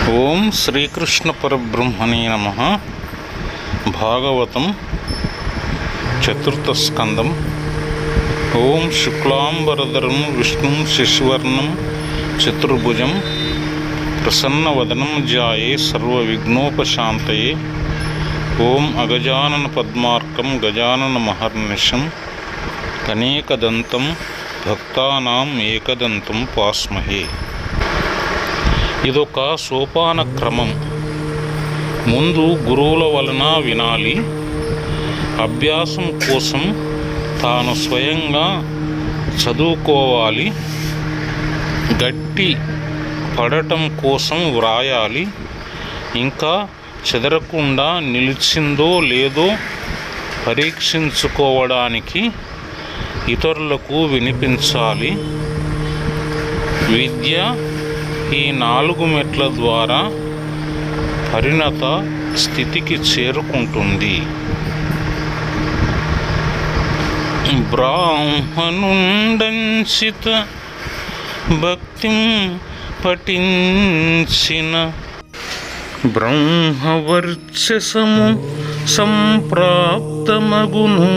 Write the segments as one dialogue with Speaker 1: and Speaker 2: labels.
Speaker 1: ఓం శ్రీకృష్ణ పరబ్రహ్మణే నమః. భాగవతం చతుర్థ స్కందం. ఓం శుక్లాంబరధరం విష్ణుం శశివర్ణం చతుర్భుజం ప్రసన్నవదనం ధ్యాయే సర్వవిఘ్నోపశాంతయే. ఓం అగజానన పద్మార్కం గజానన మహర్నిశం అనేకదంతం భక్తానాం ఏకదంతం పాస్మహే. ఇదొక సోపాన క్రమం. ముందు గురువుల వలన వినాలి. అభ్యాసం కోసం తాను స్వయంగా చదువుకోవాలి. గట్టి పడటం కోసం వ్రాయాలి. ఇంకా చెదరకుండా నిలిచిందో లేదో పరీక్షించుకోవడానికి ఇతరులకు వినిపించాలి. విద్య ఈ 4 మెట్ల ద్వారా పరిణత స్థితికి చేరుకుంటుంది. బ్రాహ్మణుండంచిత భక్తిం పఠించిన బ్రహ్మవర్చసము సంప్రాప్తమగును.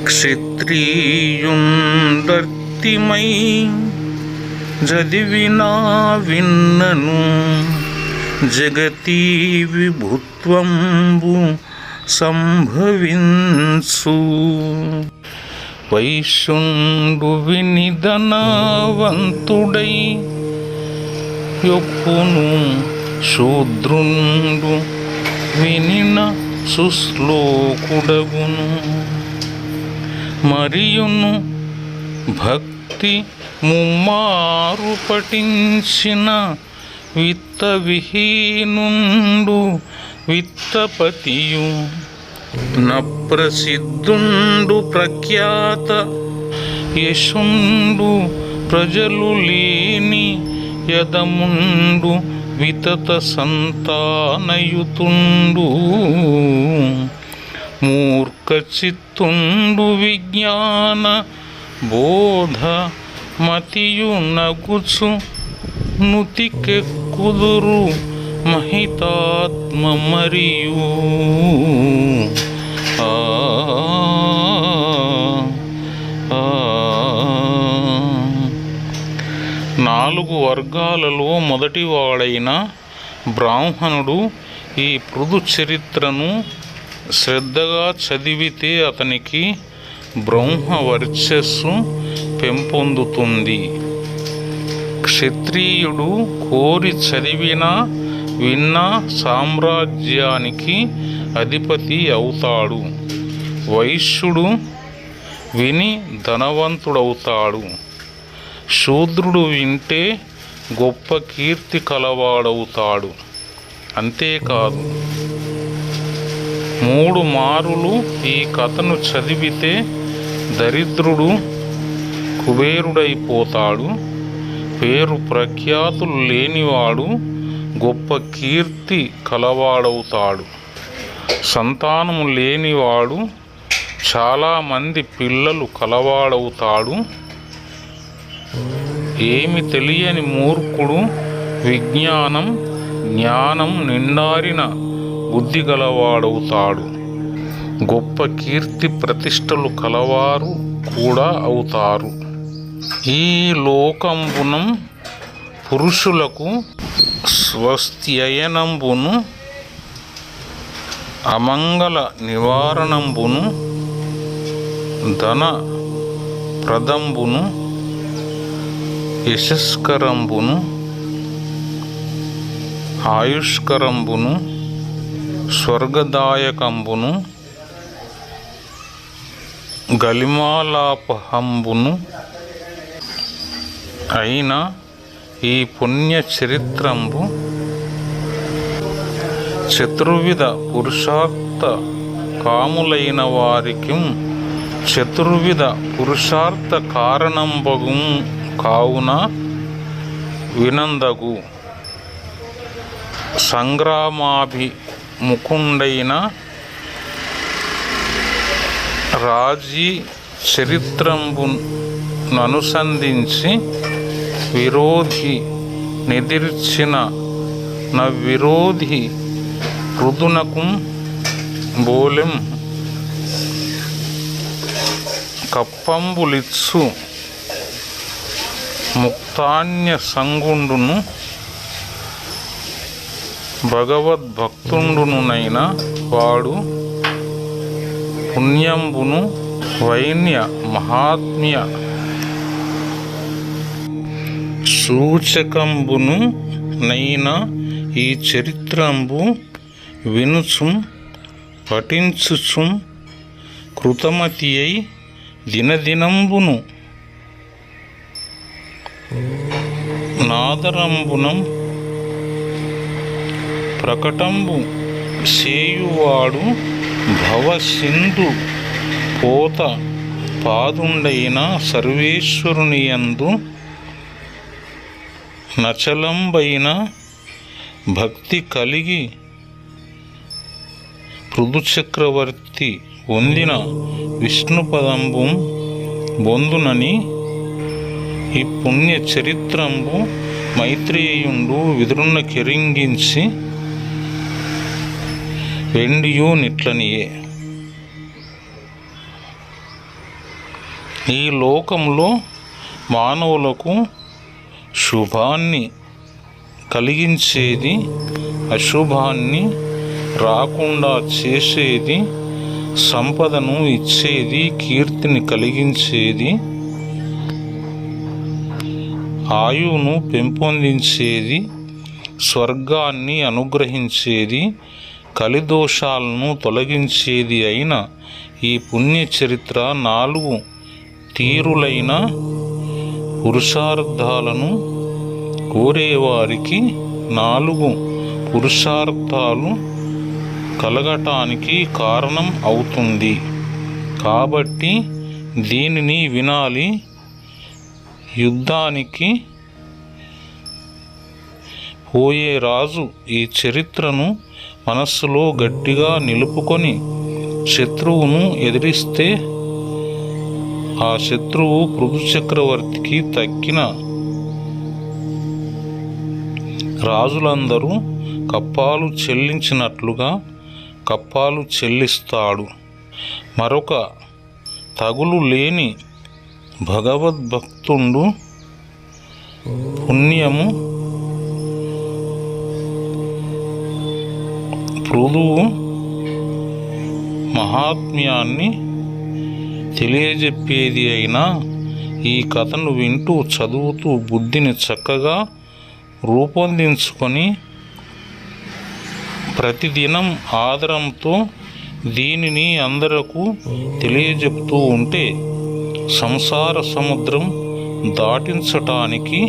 Speaker 1: క్షత్రియుండర్తిమై చదివినా విన్నను జగతి విభుత్వంబు సంభవించు. వైశ్యుండు వినిధనవంతుడై యొప్పును శూద్రుండు వినిన సుశ్లోకుడగును. మరియును భక్తి ముమ్మారు పఠించిన విత్తవిహీనుండు విత్తపతియు. నప్రసిద్ధుండు ప్రఖ్యాత యశుండు ప్రజలు లేని యదముండు వితత సంతానయుతుండు. మూర్ఖచిత్తుండు విజ్ఞాన బోధ మతియు నగుచు నుతికెక్కుదురు మహితాత్మ మరియు. 4 వర్గాలలో మొదటివాడైన బ్రాహ్మణుడు ఈ పృథు చరిత్రను శ్రద్ధగా చదివితే అతనికి బ్రహ్మ వర్చస్సు పెంపొందుతుంది. క్షత్రియుడు కోరి చదివినా విన్నా సామ్రాజ్యానికి అధిపతి అవుతాడు. వైశ్యుడు విని ధనవంతుడవుతాడు. శూద్రుడు వింటే గొప్ప కీర్తి కలవాడవుతాడు. అంతేకాదు, 3 మారులు ఈ కథను చదివితే దరిద్రుడు కుబేరుడైపోతాడు. పేరు ప్రఖ్యాతులు లేనివాడు గొప్ప కీర్తి కలవాడవుతాడు. సంతానము లేనివాడు చాలామంది పిల్లలు కలవాడవుతాడు. ఏమి తెలియని మూర్ఖుడు విజ్ఞానం జ్ఞానం నిండారిన బుద్ధి గలవాడవుతాడు. గొప్ప కీర్తి ప్రతిష్టలు కలవారు కూడా అవుతారు. ఈ లోకంబునం పురుషులకు స్వస్త్యయనంబును అమంగళ నివారణంబును ధన ప్రదంబును యశస్కరంబును ఆయుష్కరంబును స్వర్గదాయకంబును గలిమాలాపహంబును అయిన ఈ పుణ్య చరిత్రంబు చతుర్విధ పురుషార్థ కాములైన వారికి చతుర్విధ పురుషార్థ కారణంబగు కావున వినందగు. సంగ్రామాభిముఖుండైన రాజీ చరిత్రంబుననుసంధించి విరోధి నిదిర్చిన విరోధి పృథునకు బోలెం కప్పంబులిత్సు ముక్తాన్య సంగుండును భగవద్భక్తుండునైన వాడు పుణ్యంబును వైన్య మహాత్మ్య సూచకంబును నైన ఈ చరిత్రంబు వినుచు పఠించుచు కృతమతి అయి దినదినంబును నాదరంబునం ప్రకటంబు సేయువాడు భవసింధు పోత పాదుండైన సర్వేశ్వరునియందు నచలంబైన భక్తి కలిగి పృథుచక్రవర్తి పొందిన విష్ణుపదంబు బొందునని ఈ పుణ్య చరిత్రంబు మైత్రేయుండు విదురున కెరింగించి వెండియు నిట్లనియే. ఈ లోకంలో మానవులకు శుభాన్ని కలిగించేది, అశుభాన్ని రాకుండా చేసేది, సంపదను ఇచ్చేది, కీర్తిని కలిగించేది, ఆయువును పెంపొందించేది, స్వర్గాన్ని అనుగ్రహించేది, కలిదోషాలను తొలగించేది అయిన ఈ పుణ్యచరిత్ర 4 తీరులైన పురుషార్థాలను కోరేవారికి 4 పురుషార్థాలు కలగటానికి కారణం అవుతుంది. కాబట్టి దీనిని వినాలి. యుద్ధానికి పోయే రాజు ఈ చరిత్రను మనస్సులో గట్టిగా నిలుపుకొని శత్రువును ఎదిరిస్తే ఆ శత్రువు పృథుచక్రవర్తికి తక్కిన రాజులందరూ కప్పాలు చెల్లించినట్లుగా కప్పాలు చెల్లిస్తాడు. మరొక తగులు లేని భగవద్భక్తుండు పుణ్యము పృథువు మహాత్మ్యాన్ని తెలియజెప్పేది అయినా ఈ కథను వింటూ చదువుతూ బుద్ధిని చక్కగా రూపొందించుకొని ప్రతిదినం ఆదరంతో దీనిని అందరకు తెలియజెప్తూ ఉంటే సంసార సముద్రం దాటించటానికి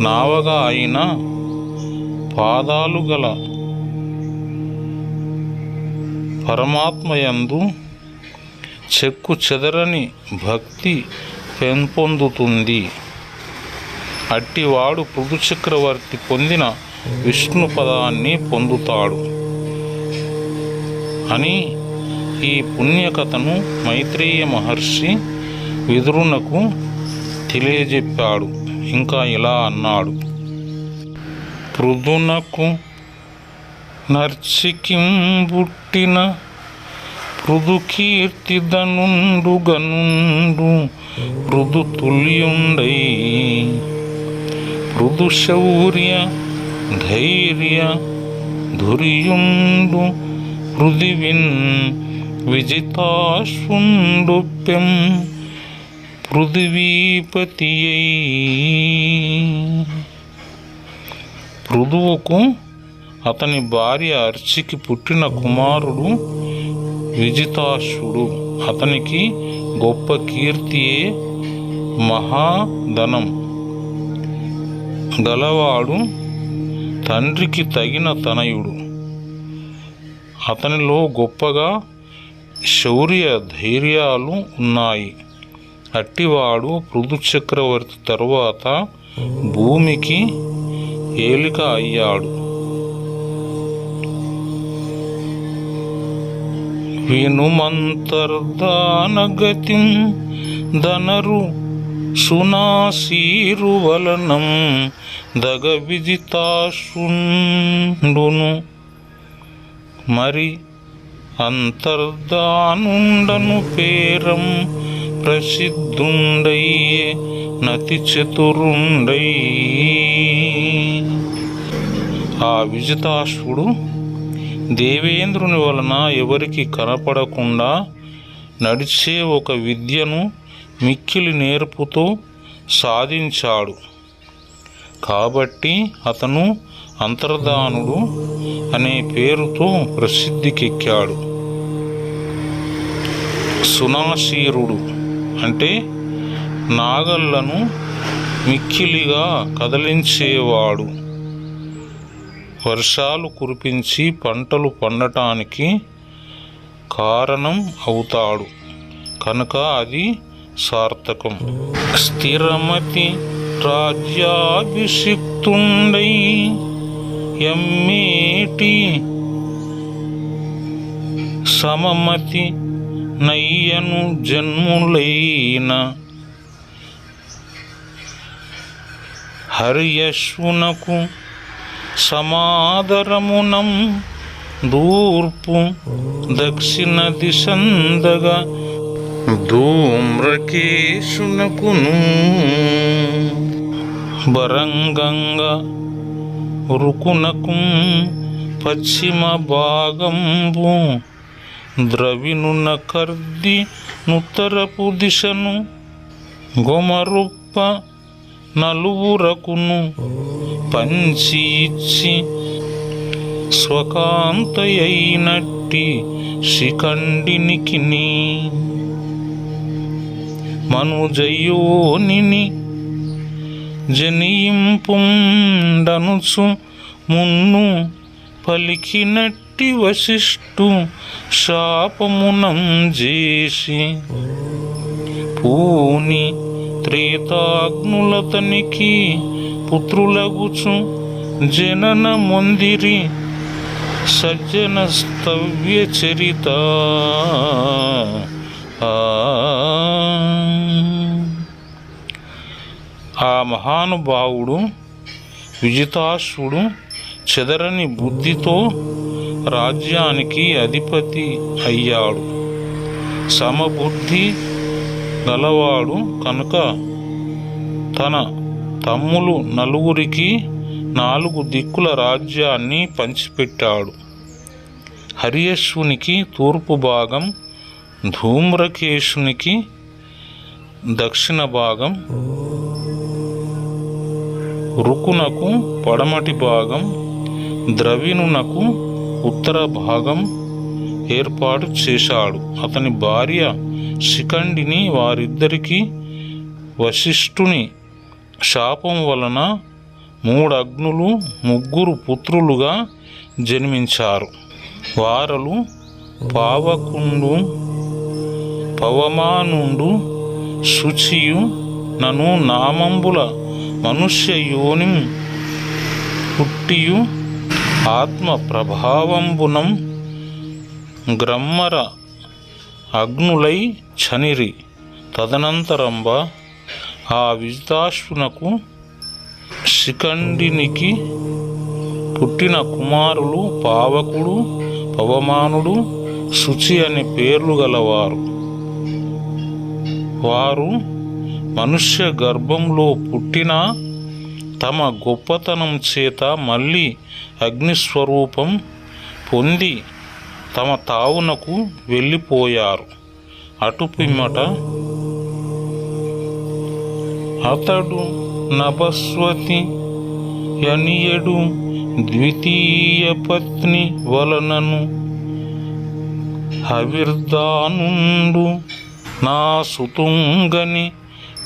Speaker 1: నావగా అయిన పాదాలు గల పరమాత్మయందు చెక్కు చెదరని భక్తి పెంపొందుతుంది. అట్టివాడు పృథుచక్రవర్తి పొందిన విష్ణు పదాన్ని పొందుతాడు అని ఈ పుణ్యకథను మైత్రేయ మహర్షి విదురునకు తెలియజెప్పాడు. ఇంకా ఇలా అన్నాడు: పృథునకు నర్చికిం బుట్టిన పృథు కీర్తిదనుండు గనుండు పృథు తుల్యుండై పృథు శౌర్య ధైర్య ధుర్యుండు పృథివిన్ విజితాశ్వుండొప్పెం పృథివీపతియై. పృథువుకు అతని భార్య అర్చికి పుట్టిన కుమారుడు విజితాశ్వుడు. అతనికి గొప్ప కీర్తియే మహాధనం గలవాడు, తండ్రికి తగిన తనయుడు. అతనిలో గొప్పగా శౌర్య ధైర్యాలు ఉన్నాయి. అట్టివాడు పృథు చక్రవర్తి తరువాత భూమికి ఏలిక అయ్యాడు. వినుమంతర్దానగతిం ధనరు సునాసీరువలనం దగ విజితాశుండును మరి అంతర్ధానుండను పేరం ప్రసిద్ధుండయ్యే నతి చతురుండై. ఆ విజితాశ్వుడు దేవేంద్రుని వలన ఎవరికి కనపడకుండా నడిచే ఒక విద్యను మిక్కిలి నేర్పుతో సాధించాడు. కాబట్టి అతను అంతర్ధానుడు అనే పేరుతో ప్రసిద్ధికెక్కాడు. సునాశీరుడు అంటే నాగళ్లను మిక్కిలిగా కదిలించేవాడు. వర్షాలు కురిపించి పంటలు పండటానికి కారణం అవుతాడు కనుక అది సార్థకం. స్థిరమతి రాజ్యాభిషిక్తుండై ఎమ్మేటి సమమతి నయ్యను జన్ములైన హర్యశ్వునకు సమాదరమునం దూర్పు దక్షిణ దిశందగా ధూమ్రకేశునకును బరంగంగా రుకునకు పశ్చిమ భాగంబు ద్రవినున కర్ది నుత్తరపు దిశను గొమరుప్ప నలువురకును పంచి ఇచ్చి స్వకాంతయైనట్టి శిఖండినికిని మనుజయోనిని జనియింపుండనుచు మున్ను పలికినట్టి వశిష్ఠు శాపమునం చేసి పూని త్రేతాగ్నులతనికి పుత్రులగుచు జనన మొందిరి సజ్జన స్తవ్య చరిత. ఆ మహానుభావుడు విజితాశ్వుడు చెదరని బుద్ధితో రాజ్యానికి అధిపతి అయ్యాడు. సమబుద్ధి గలవాడు కనుక తన తమ్ములు నలుగురికి 4 దిక్కుల రాజ్యాన్ని పంచిపెట్టాడు. హర్యశ్వునికి తూర్పు భాగం, ధూమ్రకేశునికి దక్షిణ భాగం, రుకునకు పడమటి భాగం, ద్రవిణునకు ఉత్తర భాగం ఏర్పాటు చేశాడు. అతని భార్య శిఖండిని వారిద్దరికీ వశిష్ఠుని శాపం వలన 3 అగ్నులు 3 పుత్రులుగా జన్మించారు. వారలు పావకుండు, పవమానుండు, శుచియు నను నామంబుల మనుష్య యోని పుట్టియు ఆత్మ ప్రభావంబునం గ్రమ్మర అగ్నులై చనిరి. తదనంతరంబ ఆ విజితాశ్వునకు శిఖండినికి పుట్టిన కుమారులు పావకుడు, పవమానుడు, శుచి అనే పేర్లు గలవారు. వారు మనుష్య గర్భంలో పుట్టిన తమ గొప్పతనం చేత మళ్ళీ అగ్నిస్వరూపం పొంది తమ తావునకు వెళ్ళిపోయారు. అటుపిమ్మట అతడు నభస్వతి యనియడు ద్వితీయ పత్ని వలనను హవిర్దానుండు నా సుతుంగని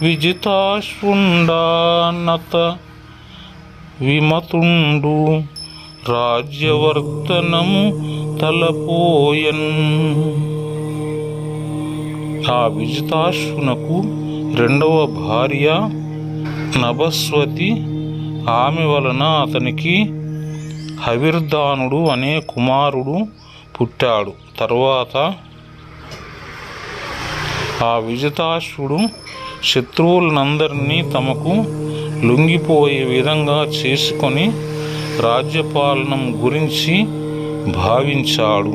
Speaker 1: విజితాశ్వుండానత విమతుండు రాజ్యవర్ధనము తలపోయన్. ఆ విజితాశ్వునకు 2వ భార్య నభస్వతి. ఆమె వలన అతనికి హవిర్దానుడు అనే కుమారుడు పుట్టాడు. తరువాత ఆ విజితాశ్వుడు శత్రువులందరినీ తమకు లొంగిపోయే విధంగా చేసుకొని రాజ్యపాలనం గురించి భావించాడు.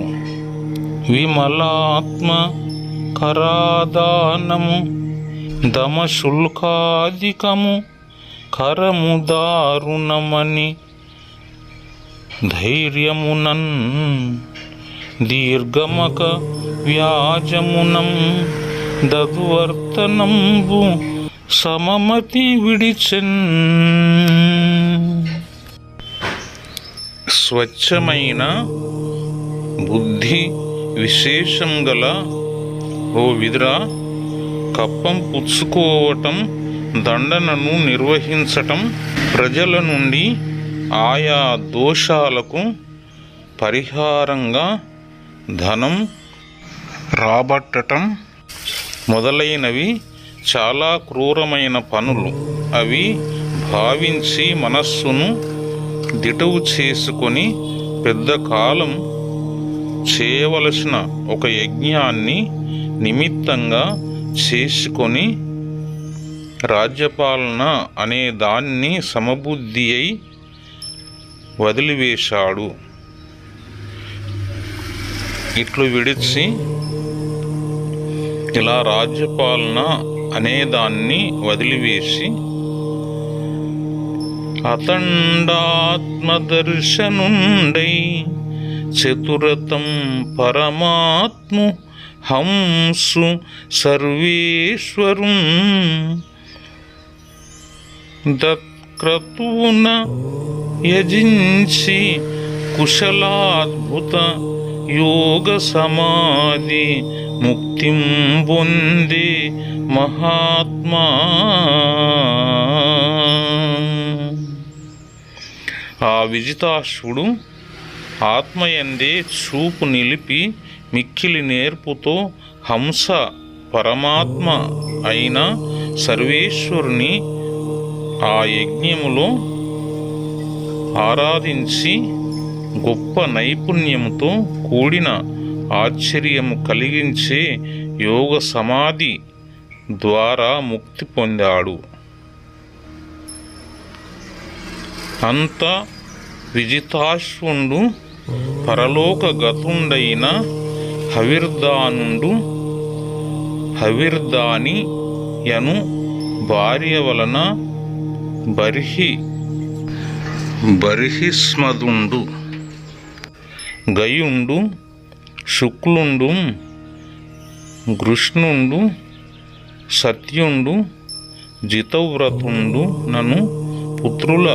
Speaker 1: విమలాత్మ కరాదానము దమశుల్కాధికము కరము దారుణమని ధైర్యమునన్ దీర్ఘమక వ్యాజమునం దదువర్తనంబు సమమతి విడిచెన్. స్వచ్ఛమైన బుద్ధి విశేషం గల ఓ విదురా, కప్పం పుచ్చుకోవటం, దండనను నిర్వహించటం, ప్రజల నుండి ఆయా దోషాలకు పరిహారంగా ధనం రాబట్టటం మొదలైనవి చాలా క్రూరమైన పనులు. అవి భావించి మనస్సును దిటవు చేసుకొని పెద్ద కాలం చేయవలసిన ఒక యజ్ఞాన్ని నిమిత్తంగా చేసుకొని రాజ్యపాలన అనే దాన్ని సమబుద్ధి అయి వదిలివేశాడు. ఇట్లు విడిచి ఇలా రాజ్యపాలన అనేదాన్ని వదిలివేసి అతండాత్మదర్శనుండై చతురతం పరమాత్ము హంసు సర్వేశ్వరుం దత్క్రతువున యజించి కుశలాద్భుత యోగ సమాధి ముక్తిం పొందే మహాత్మా. ఆ విజితాశ్వుడు ఆత్మయందే చూపు నిలిపి మిక్కిలి నేర్పుతో హంస పరమాత్మ అయిన సర్వేశ్వరుని ఆ యజ్ఞములో ఆరాధించి గొప్ప నైపుణ్యముతో కూడిన ఆశ్చర్యము కలిగించే యోగ సమాధి ద్వారా ముక్తి పొందాడు. అంత విజితాశ్వుండు పరలోక గతుండైన హవిర్దాని యను భార్య వలన బర్హిస్మదుండు గయుండు శుక్లుండు కృష్ణుండు సత్యుండు జితవ్రతుండు నను పుత్రుల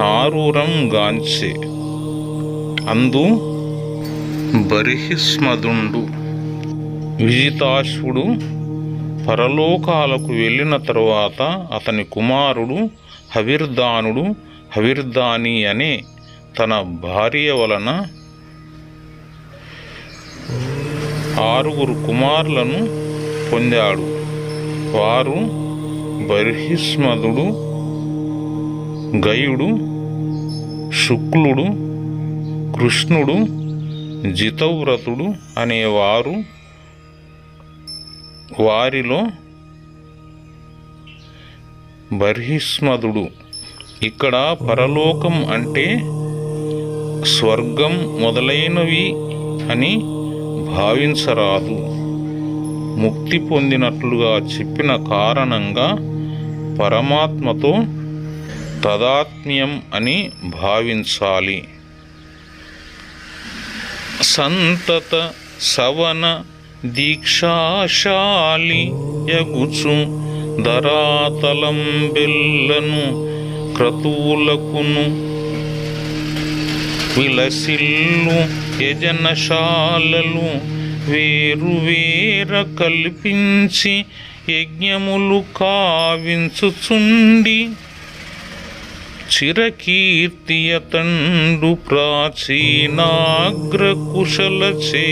Speaker 1: నారూరం గాంచే. అందు బర్హిస్మదుండు విజితాశ్వుడు పరలోకాలకు వెళ్ళిన తరువాత అతని కుమారుడు హవిర్దాని అనే తన భార్య వలన 6 కుమారులను పొందాడు. వారు బర్హిస్మదుడు, గయుడు, శుక్లుడు, కృష్ణుడు, జితవ్రతుడు అనేవారు. వారిలో బర్హిస్మదుడు ఇక్కడ పరలోకం అంటే స్వర్గం మొదలైనవి అని భావించరాదు. ముక్తి పొందినట్లుగా చెప్పిన కారణంగా పరమాత్మతో తదాత్మ్యం అని భావించాలి. సంతత సవన దీక్షాశాలి యగుచు ధరాతలం బెల్లను క్రతువులకును విలసిల్లు యజనశాలలు వేరువేర కల్పించి యజ్ఞములు కావించుచుండి చిరకీర్తియతండు ప్రాచీనాగ్రకుశలచే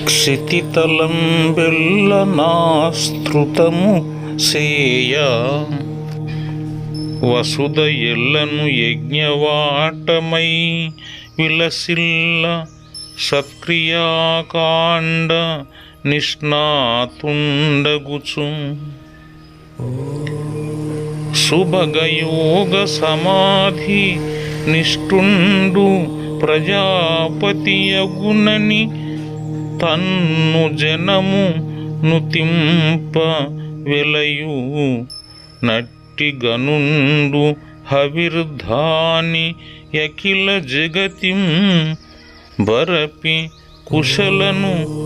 Speaker 1: క్షితితలం బెల్లనాస్తృతము సేయ వసుధ ఎల్లను యజ్ఞవాటమై విలసిల్ల సత్క్రియాకాండ నిష్ణాతుండగుచు సుభగయోగ సమాధి నిష్ఠుండు ప్రజాపతియగునని తన్ను జనము నుతింప వెలయు నట్టి గనుండు హవిర్ధాని యఖిల జగతిం బరపి కుశలను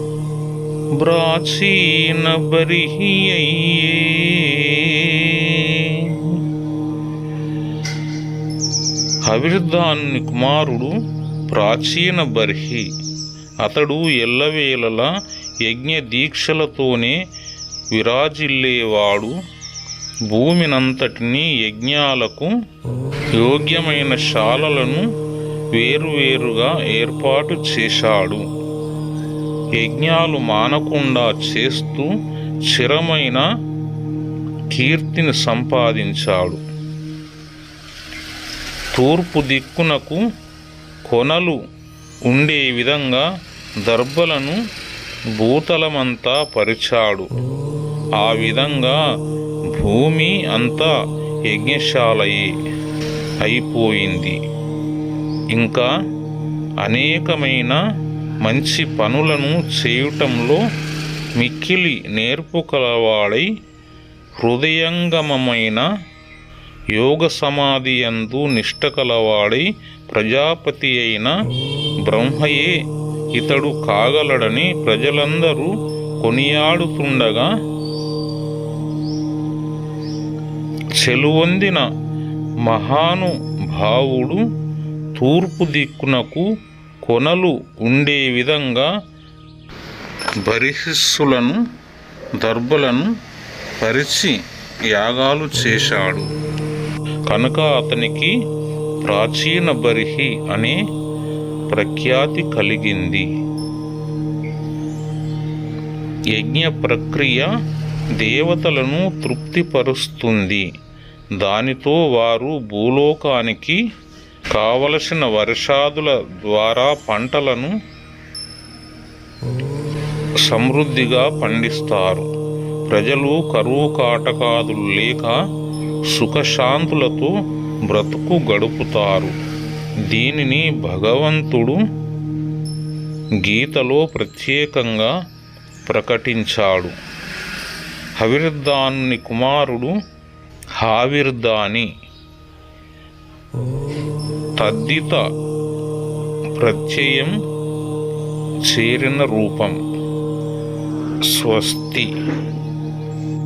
Speaker 1: బ్రాచీన బరిహియయ్యే. హవిర్ధానుని కుమారుడు ప్రాచీన బర్హి. అతడు ఎల్లవేళలా యజ్ఞ దీక్షలతోనే విరాజిల్లేవాడు. భూమినంతటినీ యజ్ఞాలకు యోగ్యమైన శాలలను వేరువేరుగా ఏర్పాటు చేశాడు. యజ్ఞాలు మానకుండా చేస్తూ చిరమైన కీర్తిని సంపాదించాడు. తూర్పు దిక్కునకు కొనలు ఉండే విధంగా దర్భలను భూతలమంతా పరిచాడు. ఆ విధంగా భూమి అంతా యజ్ఞశాలయే అయిపోయింది. ఇంకా అనేకమైన మంచి పనులను చేయుటంలో మిక్కిలి నేర్పు కలవాడై హృదయంగమమైన యోగ సమాధి యందు నిష్ట కలవాడై ప్రజాపతి అయిన బ్రహ్మయే ఇతడు కాగలడని ప్రజలందరూ కొనియాడుతుండగా చెలువొందిన మహానుభావుడు తూర్పు దిక్కునకు కొనలు ఉండే విధంగా బరిహిస్సులను దర్భలను పరిచి యాగాలు చేశాడు. కనుక అతనికి ప్రాచీన బర్హి అనే ప్రఖ్యాతి కలిగింది. యజ్ఞ ప్రక్రియ దేవతలను తృప్తిపరుస్తుంది. దానితో వారు భూలోకానికి కావలసిన వర్షాదుల ద్వారా పంటలను సమృద్ధిగా పండిస్తారు. ప్రజలు కరువు కాటకాదులు లేక సుఖశాంతులతో బ్రతుకు గడుపుతారు. దీనిని భగవంతుడు గీతలో ప్రత్యేకంగా ప్రకటించాడు. హవిర్ధానుని కుమారుడు హావిర్ధాని. తద్దిత ప్రత్యయం చేరిన రూపం. స్వస్తి.